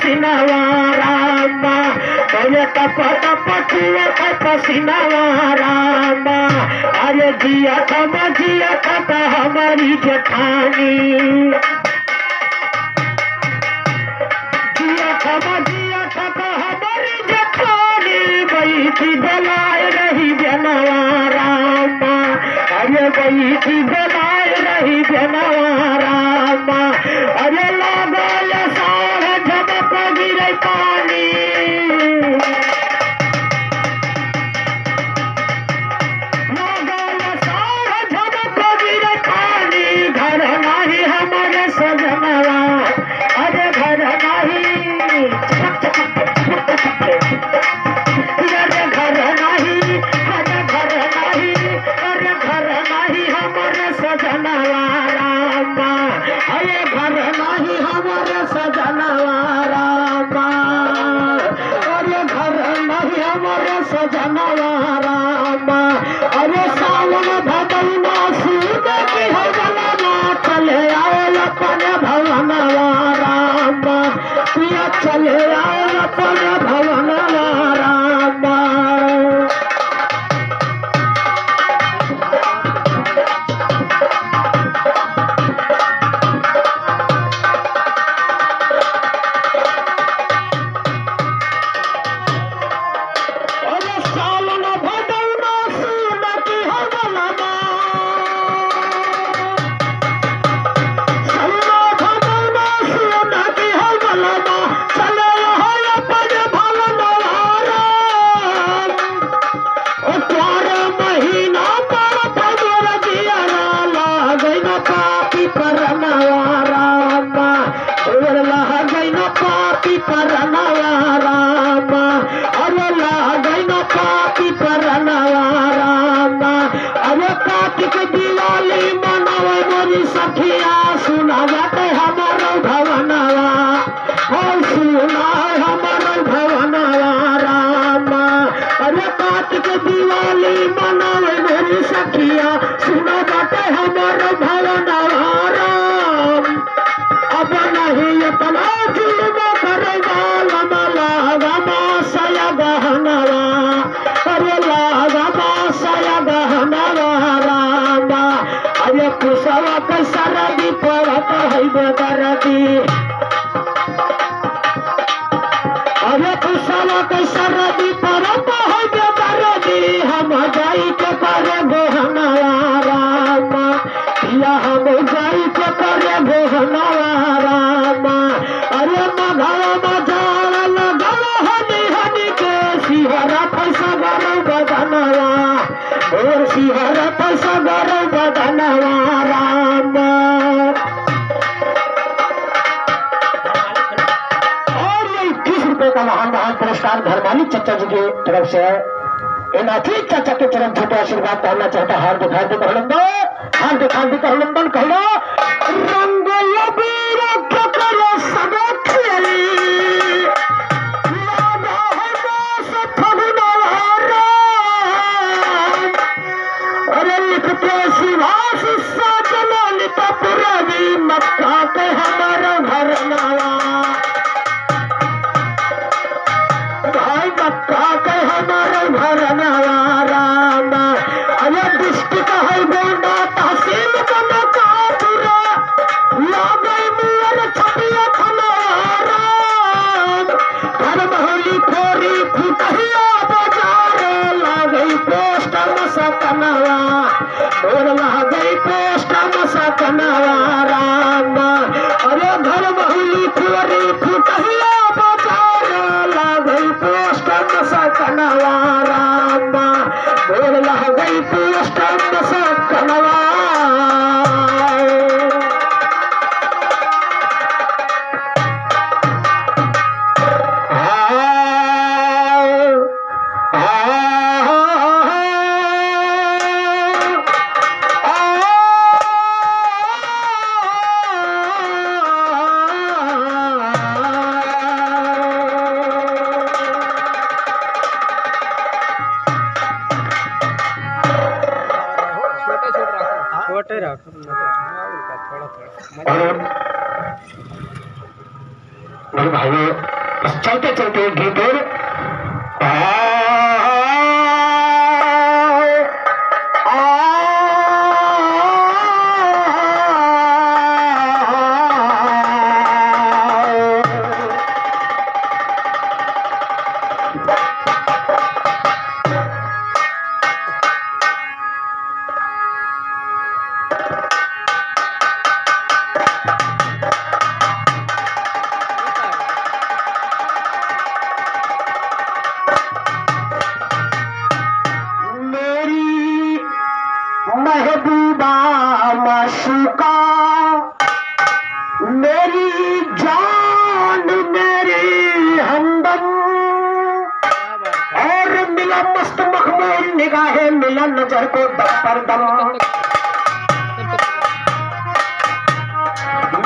पसीनावा रामा अरे टप टप छुए पसीनावा रामा अरे जिया था हमारी जेठानी जिया था हमारी जेठानी बैठी बेलाए रही जनवा रामा अरे बैठी बेलाए रही जनवा रामा अरे लागल सारा झमक गिरे पानी लागल सारा झमक गिरे पानी घर नाही हमारे सजनवा अरे घर नाही अरे सावन भदौना सूद की हवलना चले आओ अपन भवनवा रामा पिया चले आओ अपन भवनवा रामा सरदी पड़त है बेदर्दी अरे कुशला के सरदी पड़त है बेदर्दी हम जाई के करे गोहनवा रामा या हम जाई के करे गोहनवा रामा अरे मघवा मजार लगल हनी हनी के सिहरा पैसा गरौ बदनवा और सिहरा पैसा गरौ बदनवा रामा का महान महान पुरस्कार धर्मानी चचा जी की तरफ से इन अतीत चचा के चरण छोटे आशीर्वाद करना चाहता हार्दिक हार्दिक अभिनंदन कहना रंग अरे लिखते सुभाष मक्का के हमारा घर नवा अरे घर बहुली फुरी फुटहिया बाजार लागई पोस्ट मसकनवा रामा बोल लागई पोस्ट मसकनवा छोटे रख थोड़ा थोड़ा मेरे भाइयों, इस चलते चलते गीत और महबूबा माशूका, मेरी जान मेरी हमदम, और मिला मस्त मखमूल निगाहे, मिला नजर को दम पर दम।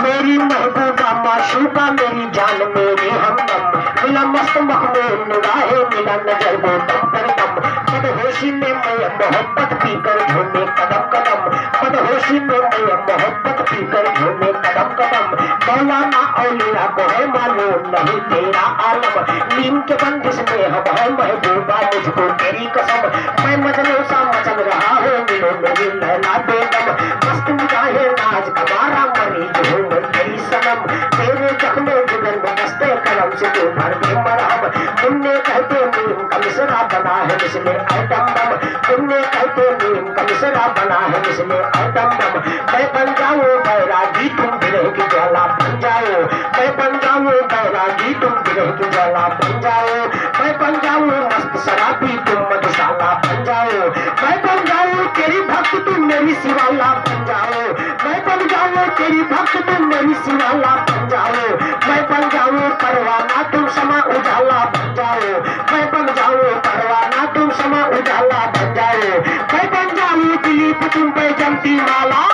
मेरी महबूबा माशूका, मेरी जान मेरी हमदम, मिला मस्त मखमूल निगाहे, मिला नजर को दम पर दम। मदहोशी में मैं मोहब्बत पीकर झूमे कदम कदम, मदहोशी में मैं मोहब्बत पीकर झूमे कदम कदम। मौलाना औलिया को है मालूम नहीं तेरा आलम, नीम के बंदिश में हम है महबूबा मुझको तेरी कसम। मैं मजनू सा मचल रहा हूँ, मिलो मेरी लैला बेगम, मस्त निगाहे नाज कमारा मरीज हूँ मैं तेरी सनम। तेरे जख्मे जिगर में दस्ते कलम से तू भर दे मरहम। तुमने कहते नीम का मिसरा बना है मिसले आइटम बम, तुमने कहते नीम का मिसरा बना है मिसले आइटम बम। मैं बन जाऊं बैरागी, तुम विरह की ज्वाला बन जाओ, मैं बन जाऊं बैरागी, तुम विरह की ज्वाला बन जाओ। मैं बन जाऊं मस्त शराबी, तुम मधुशाला बन जाओ, मैं बन जाऊं तेरी भक्त, तुम मेरी शिवाला बन जाओ, मैं बन जाऊं तेरी भक्त, तुम मेरी शिवाला बन जाओ। मैं बन जाऊं परवाना, तुम समा उजाला बन जाओ, मैं बन जाऊं परवाना, तुम समा उजाला बन जाओ। मैं बन जाऊं दिलीप, तुम पे जमती माला।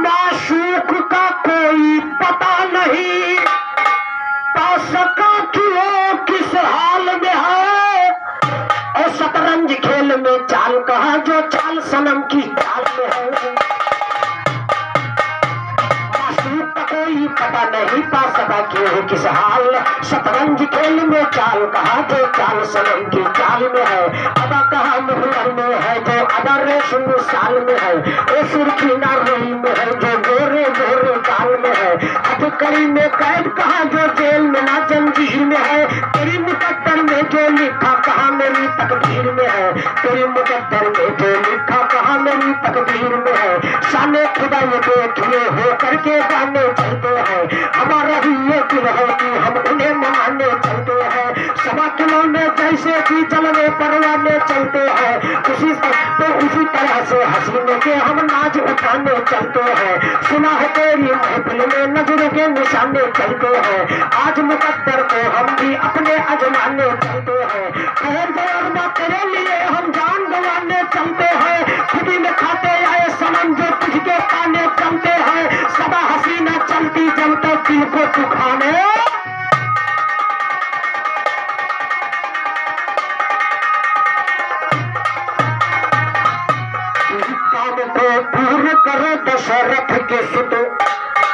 माशूक का कोई पता नहीं, सका कि वो किस हाल में है, और शतरंज खेल में चाल कहा जो चाल सनम की चाल में है। माशूक का कोई पता नहीं, पा सका कि वो किस हाल, शतरंज खेल में चाल कहा जो चाल सनम की चाल में है। अदा कहा मुहल्लर में है जो अदा रेशम साल में है, ओ सुर्खी नारी में है जो गोरे गोरे काल में है। हथकड़ी में कैद कहा जो जेल में ना जंजीर में है, तेरी मुकद्दर में जो लिखा कहा मेरी तकदीर में है, तेरी मुकद्दर में जो लिखा कहा मेरी तकदीर में है। शाने खुदा ये देखिए हो करके गाने चलते हैं, हमारा भी ये दिल है कि हम उन्हें मनाने चलते हैं। सवा किलो में जैसे कि जलने परवाने चलते हैं, उसी तरह से हसीने के हम नाच उठाने चलते हैं। सुना है तेरी महफिल में नजरों के निशाने चलते हैं, आज मुकद्दर को हम भी अपने अजमाने चलते हैं। खैर जोरमा तेरे लिए हम जान गंवाने चलते हैं, खुदी में खाते आए सनम जो तुझके पाने चलते हैं। सदा हसीना चलती जब तक दिल को तू खाने। पूर्ण करो दशरथ के सुत,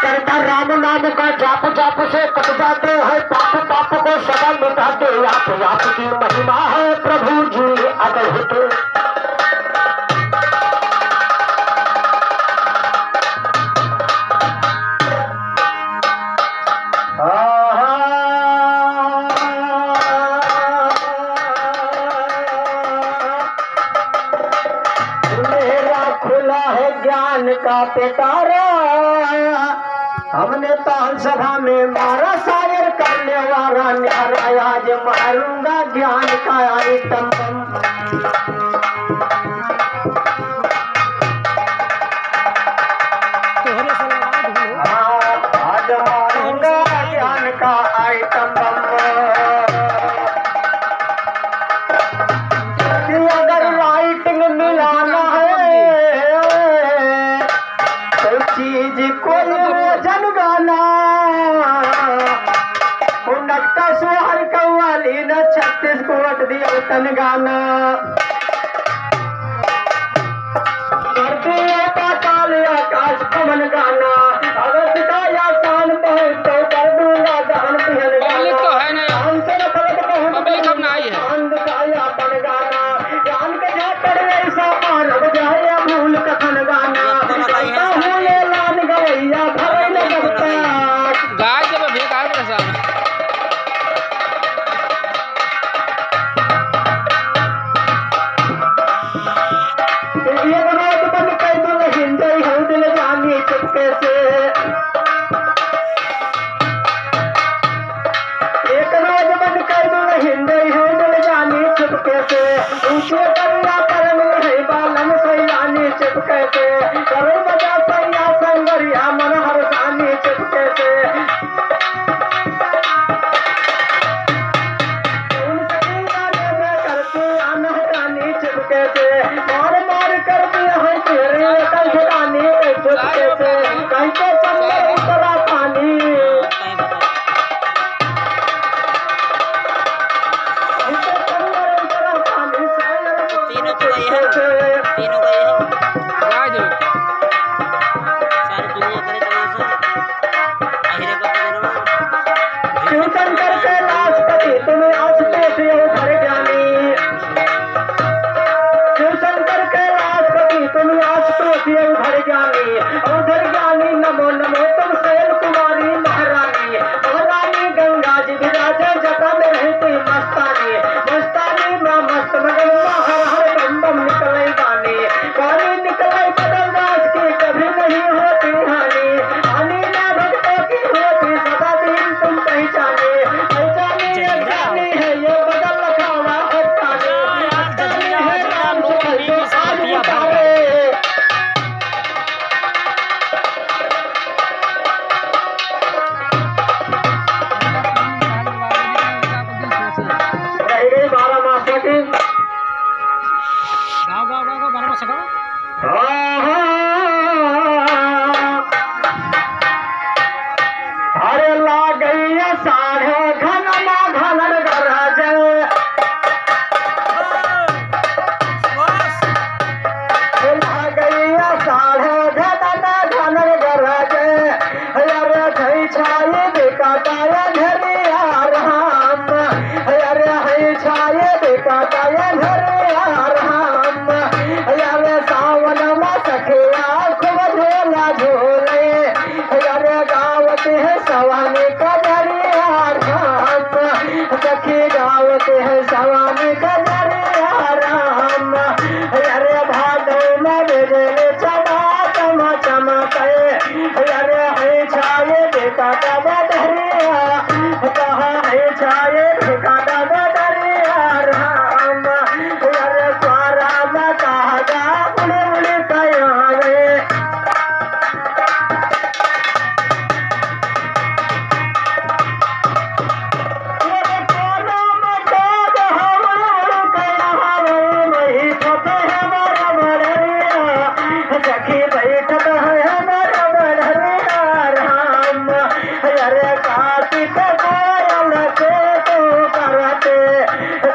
करता राम नाम का जाप, जाप से कट जाते हैं पाप, पाप को सदा मिटाते आप, आपकी महिमा है प्रभु जी अद्भुत। ज्ञान का पिटारा हमने ताल सभा में मारा, शायर करने वाला न्यारा, आज मारूंगा ज्ञान का आइटम बम। आज मारूंगा ज्ञान का आइटम बम। अगर राइटिंग मिलाना चीज कोई वजन गाना, नक्का सुहार कव्वाली न 36 को अट दिया तन गाना धरती का काले आकाश पवन गाना अगर सिताया शान पहुंच तो कर दूंगा दान पिहन पब्लिक तो है नहीं, शान से न फलक पहुंच पब्लिक अब नहीं है। शान दिखाया तन गाना ज्ञान के झापर ऐसा मानव जाए भूल कथन गाना करता हूँ ये लान गवैया भरे न करता गाय जब भी गाय प्रसाद एक रोज बन कई दिल हिंदे हूँ दिल जानी चुपके से एक रोज बन कई दिल हिंदे हूँ दिल जानी चुपके से ऊंचे करिया करम है बालम सैयानी चुपके से करो मजा सैया संगरिया मन हर सानी चुपके से उन सभी गाने में करती आना जानी चुपके से मार मार कर दिया है तेरे कंठ गाने के चुपके से कहीं तो चंदर उतरा पानी कहीं तो चंदर उतरा पानी सायर तीनों तो गए चुपके हैं, से तीनों गए हैं। गाय जब सारी दुनिया करे तमाशा आहिरे को पकड़ो शिव शंकर कैलाश पति तुम्हें आशुतोष उधर ज्ञानी शिव शंकर कैलाश पति तुम्हें आशुतोष उधर ज्ञानी नमो नमो तुम शैल कुमारी महारानी महारानी गंगा जी विराजे जटा में रहती मस्तानी मस्तानी माँ मस्त मगन हर हर बम बम निकले गानी निकले बदल दास की कभी नहीं होती हानि ना भक्तों की होती सदा दिन तुम पहचाने ये जानी है ये बदल लखावा हत्तानी है नाम से तो आज उतारे रह गई 12 मासों की गाँव गाँव गाँव 12 मास का अरे ला गई साढ़े घनमा घनर गरज ला गई साढ़े घनमा घनर गरज अरे धई छाए बेकाताया घरिया राम अरे हई छाए बेकाताया घरिया राम अरे सावन में सखिया खूब झोला झोले अरे गावत है सवानी का दरिया राम सखी गावत है सवानी का दरिया राम अरे भादो में बिजली चमा चमा चमके अरे है छाए बेटा का बदरिया कहा है छाए बेटा का बदरिया राम अरे सारा मता गा उड़ उड़ कयावे सखी बैठत है हमारा बड़रिया राम अरे कार्तिक कोयल को तो करते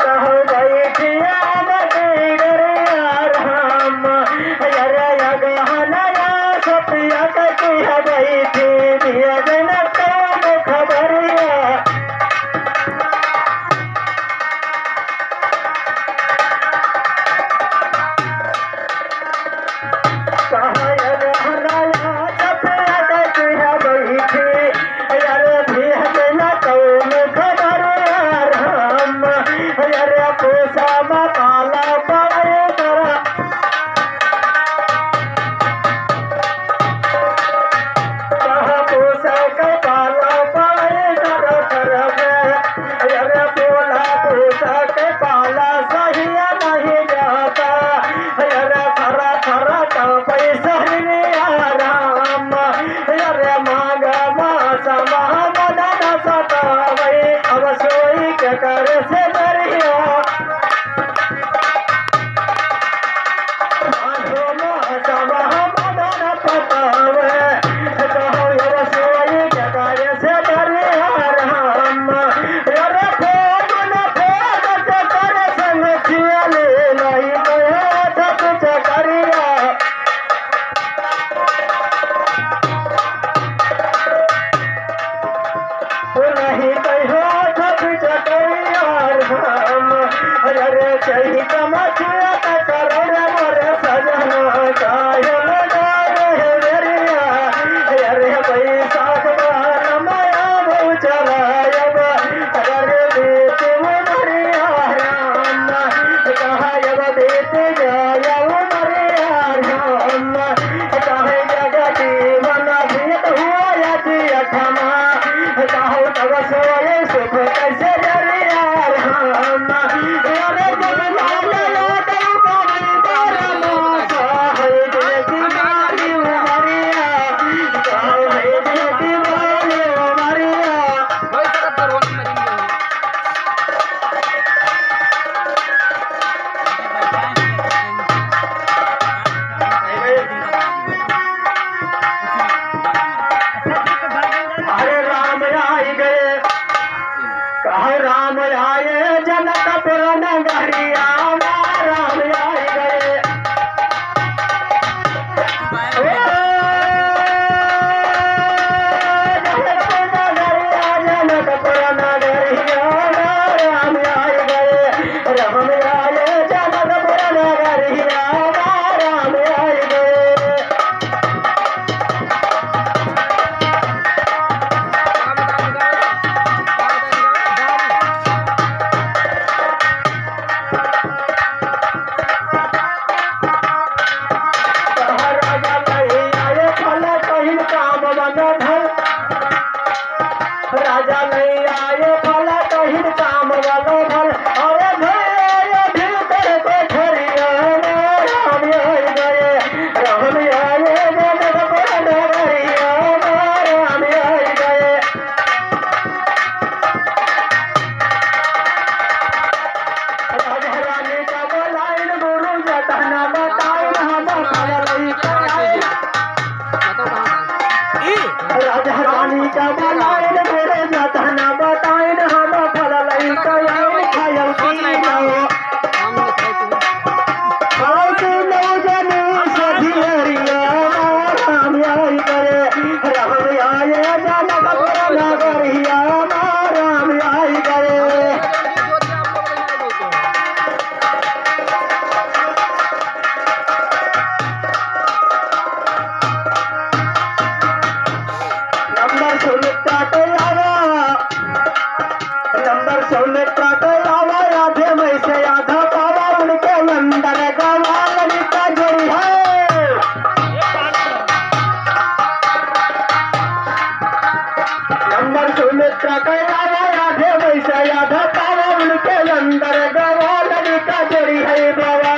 कहो बैठिया मती गरिया राम अरे अगहनया सतिया कटिया बैठी दिया जनक खबरिया अरे चही चमचिया करोड़े मोरे सजना कायल गाए मेरिया अरे बैसाख बार माया भौ चलायब अरे बेट मरिया राम कहायब बेट जायब मरिया राम कहे जगती मन भेट हुआ यति अठमा कहो तब सोए सुख कैसे जरिया राम अरे जब लाल करू कहीं तेरा मासा है जगती मारी मरिया कहो है जगती मारी मरिया भाई सकत करवानी मरीन अरे राम आई गए कहे राम आए जनकपुर नगरिया राम आई गए जनकपुर नगरिया राम आई गए राम आए जनकपुर नगरिया राम आई गए राजा नहीं आए फल कहीं काम बन धन राजा नहीं आए फल कहीं काम बन धन अरे भैया भीतर को छोड़िया राम आई गए राम आए जनकपुर नगरिया राम आई गए राजा रानी का बोलाइन गुरु जतना बताओ हम फल राजा रानी का बोलाइन गुरु जतना बताइन हम फल लई कयाम खायल की खाती लो जनी सधियरिया राम आई गए राम आए जनकपुर नगरिया राम आई गए नंबर सुमित्रा के आवा नंबर सुमित्रा के आवा आधे में से आधा पावा उनके अंदर गवाल का जोड़ी है नंबर सुमित्रा के आवा आधे में से आधा पावा उनके अंदर गवाल का जोड़ी है बाबा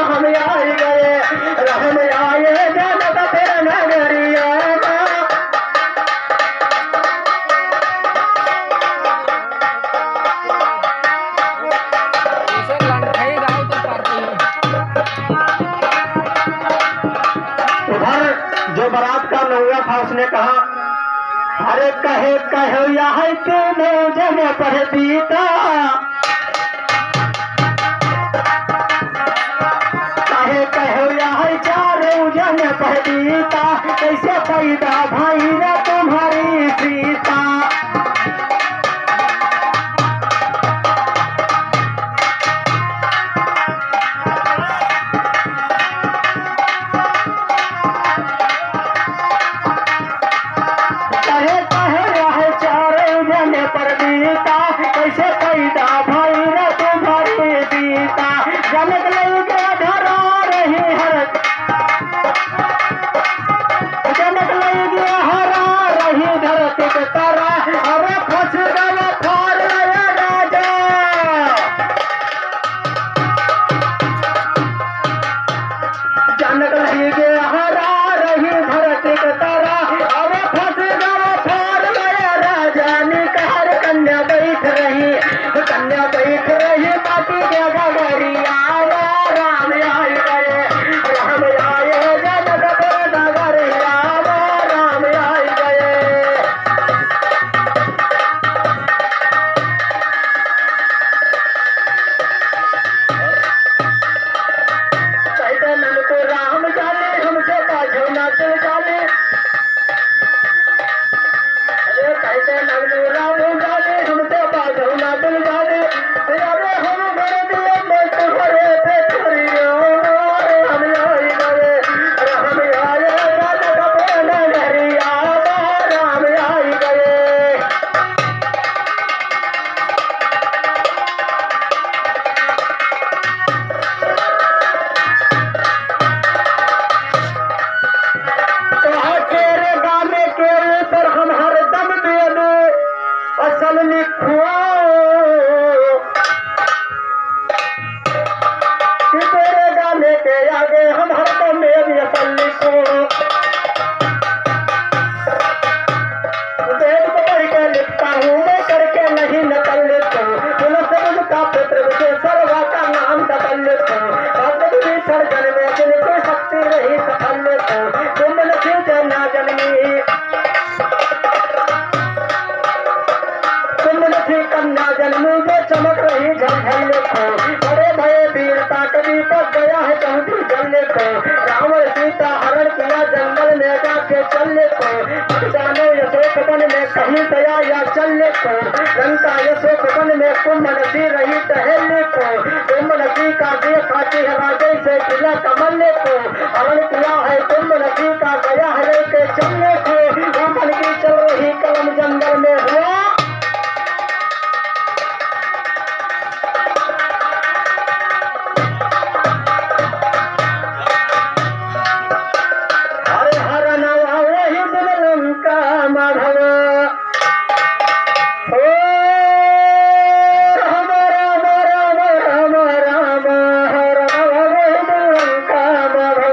हम आई गए राम आए जनकपुर नगरिया उधर जो बारात का नौवा था उसने कहा अरे कहे कहो यहाँ तेने जन पर बीता कहे कहो यहाँ चारों जन पर बीता कैसे पैदा भाई रे तुम्हारी सीता कहे कहे यहाँ चारों जन पर बीता कैसे पैदा भाई रे तुम्हारी सीता जनक लई के धरा रही हर जनक लई के हरा रही धरती के तारा अरे फंस गया फार गया राजा जनक लई के हरा रही धरती के तारा अरे फंस गया फार गया राजा निकार कन्या बैठ रही माटी के गगरिया राम आई गए राम आए जनकपुर नगरिया राम आई गए कहते नन को राम जाने हमसे बाझो ना चल जाने अरे कहते नन को राम जाने हमसे रही दया या चलने को, लंका यशोक वन में कुंभनसी रही टहलने को, कुंभनसी का देखाती है राजे से किला कमलने को, हरण किया है कुंभनसी का गया है लेके चलने को, ऊपर की चल रही कलम जंगल में हुआ। हरे हर नवा वही दिन लंका माधव, ओ राम राम राम राम राम, हर नवा वही दिन लंका माधव।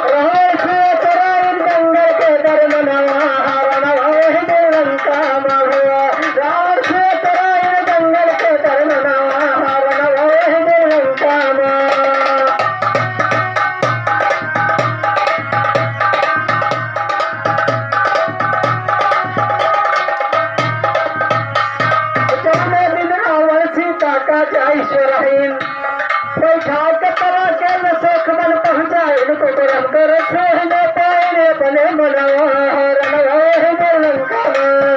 रहे थे तराइन जंगल के दरमनवा, हर नवा वही दिन लंका माधव। रहे थे तराइन जंगल के दरमनवा, हर नवा वही दिन लंका माधव। चौदह दिन रावण सीता का जयश्वरहीन, बैठा के तला के न सुख बन पहुंचाए, इनको तुरंत कर सोहने पाए अपने मनवा, हर नवा वही दिन लंका माधव।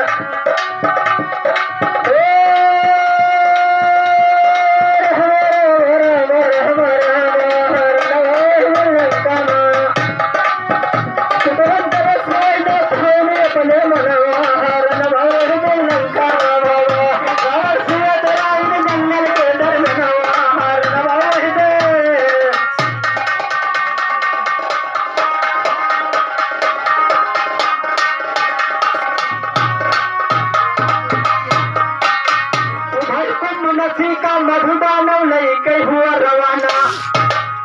का मधुबानव नहीं कहीं हुआ रवाना,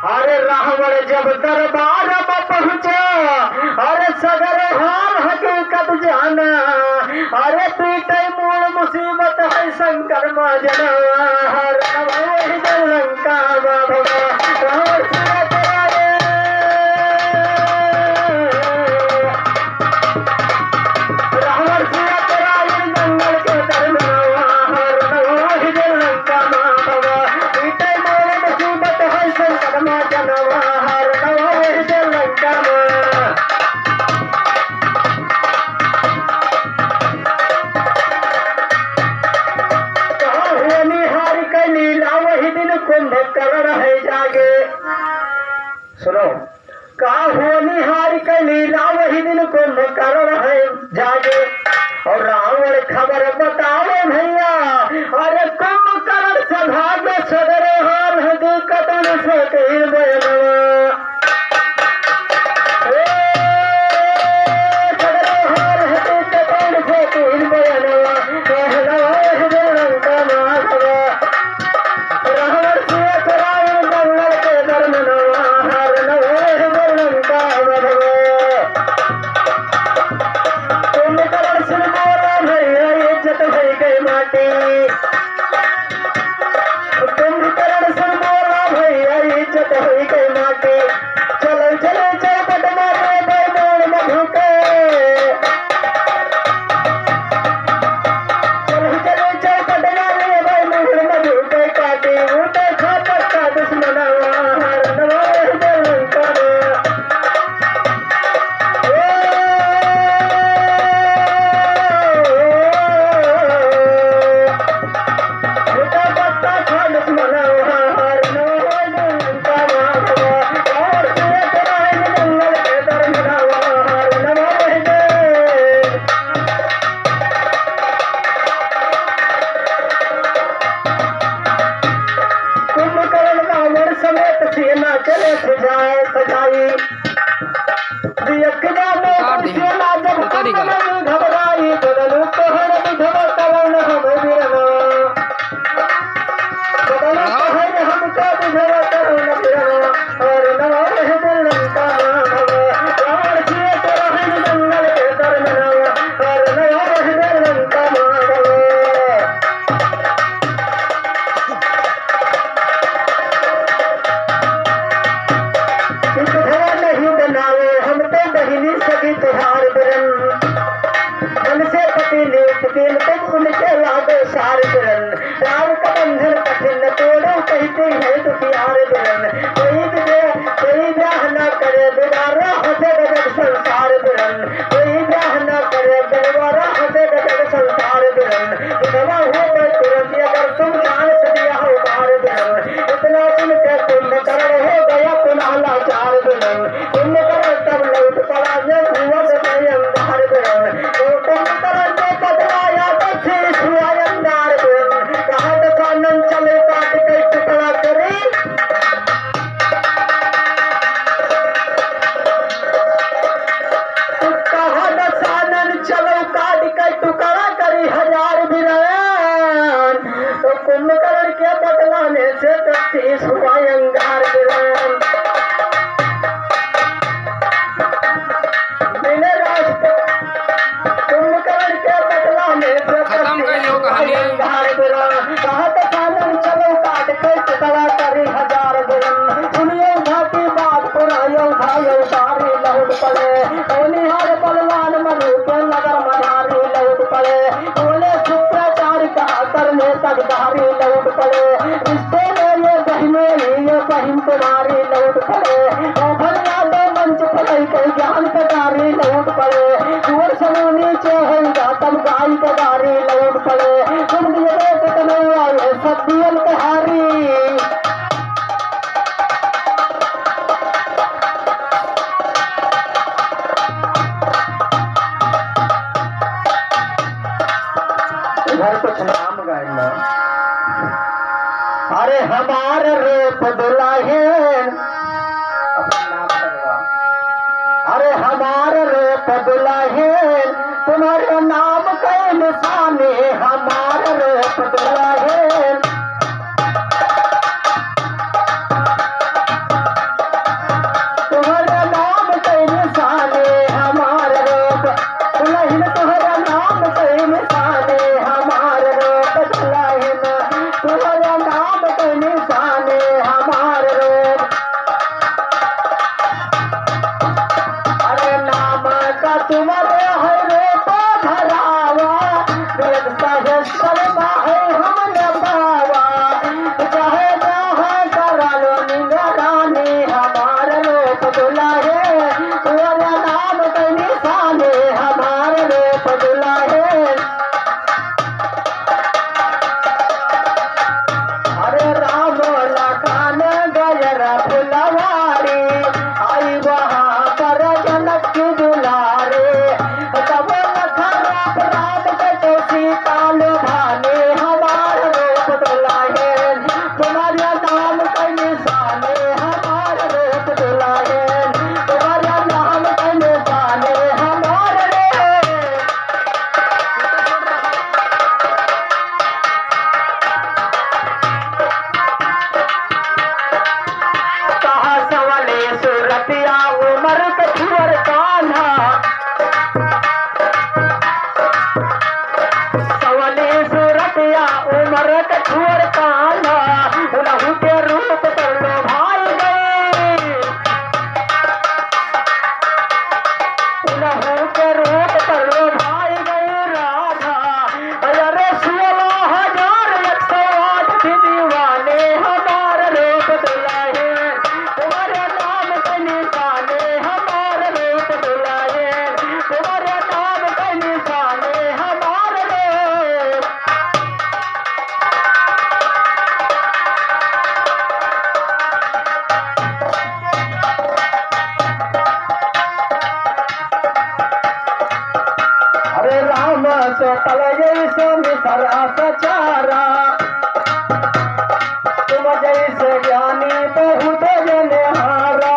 अरे रावण जब दरबार में पहुंचा, अरे सगर हाल हकीकत जाना, अरे पीटे मूल मुसीबत है शंकर माँ जनवा, हर नवा वही दिन लंका माधव। रावण सूरत आए, रावण सूरत आए जंगल के दरमनवा, हर नवा वही दिन लंका माधव। पीटे मूल मुसीबत है शंकर माँ जनवा, हर नवा वही दिन लंका माधव। कहाँ हुए निहार का लीला वही दिन कुंभकर्ण है जागे, सुनो। कहाँ हुआ निहार का लीला वही दिन कुंभकर्ण है जागे, और रावण खबर बताओ भैया, अरे कुंभकर्ण से भाग्य सदर हाल है कतन से तीर बयनवा। कुंभकर्ण सुन बोला भैया इज्जत हुई गई माटी, चलो चलो चौपट मारे बैमोड़ मधु के, चलो चलो चौपट मारे बैमोड़ मधु के काटे, उठे खा पक्का दुश्मनवा, हर नवा वही दिन लंका माधव। कुंभकर्ण रावण समेत सेना चले सजाई, सेना जब घबराई, बदलू कहर विधव करण हम वीरना, बदलू कहर हमका विधव करण वीरना, और नवा वही दिन लंका माधव। रावण सीत रहन जंगल के दरमनवा, और नवा वही दिन लंका माधव। नहीं बनावे हम तो बहिनी से कटारी लौट पड़े भलिया दो मंच पड़े कई ज्ञान कटारी लौट पड़े कुंवर समूह नीचे होगा तब गाय कटारी लौट पड़े तुम दिए कन्हैया ये सब दियल कहारी इधर कुछ नाम गाइना अरे हमार रूप दुल्हन अरे हमार रूप दुल्हन तुम्हारे नाम के निशाने हमार रूप दुल्हन तुम्हारे नाम के निशाने हमार रूप दुल्हन तुम्हारा नाम के निशाने हमार रूप दुल्हन तुम्हारा नाम के निशाने हमार रूप अरे नाम का तुम्हारे है रूप धरावा वेद सहस्त्र है हमने पावा चाहे जहाँ करा लो निगरानी हमार रूप दुल्हन तुम्हारा नाम के निशाने हमार रूप दुल्हन अरे राम लखन गजरा फुलवारी आई वहाँ पर जनक की दुलारे तब लखन राम के तो सीता लुभाने हमार रूप दुल्हन तुम्हारा नाम के निशाने हमार रूप दुल्हन तुम्हारा नाम के निशाने हमार रूप कहा सवाले सूरतिया उमर कठुर कान्हा सवाले सूरतिया उमर कठुर कान्हा लहू के रूप पर लो भाई गए लहू के रूप पर लो भाई गए राधा अरे 16,108 भी दीवाने हमार रूप दुल्हन तुम्हारे नाम के निशाने हमार रूप दुल्हन तुम्हारे नाम के निशाने हमार रूप अरे राम से तल जैसे मिसरा सचारा तुम जैसे ज्ञानी बहुत जनहारा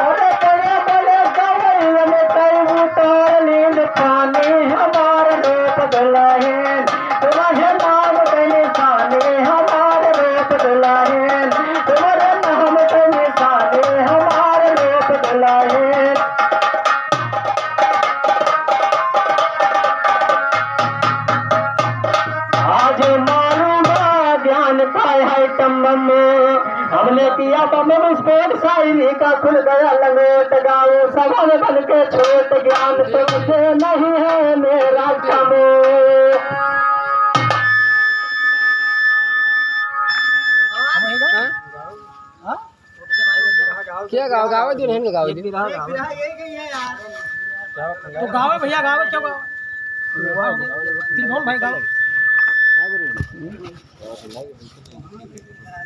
अरे बड़े बड़े गवैया में कई उतार नींद पानी हमार रूप दुल्हन तुम्हारे नाम के निशाने हमार रूप दुल्हन तुम्हारे नाम के निशाने हमार रूप दुल्हन आज मारूंगा ध्यान पाए है तम्बम हमने किया बम विस्फोट शायरी का खुल गया लंगोट गाओ सवाल बन के छोट ज्ञान तुमसे नहीं है मेरा कमो क्या गाँव गाँव दुल्हन गाँव तो गाँव है भैया गाँव क्यों गाँव भाई गाँव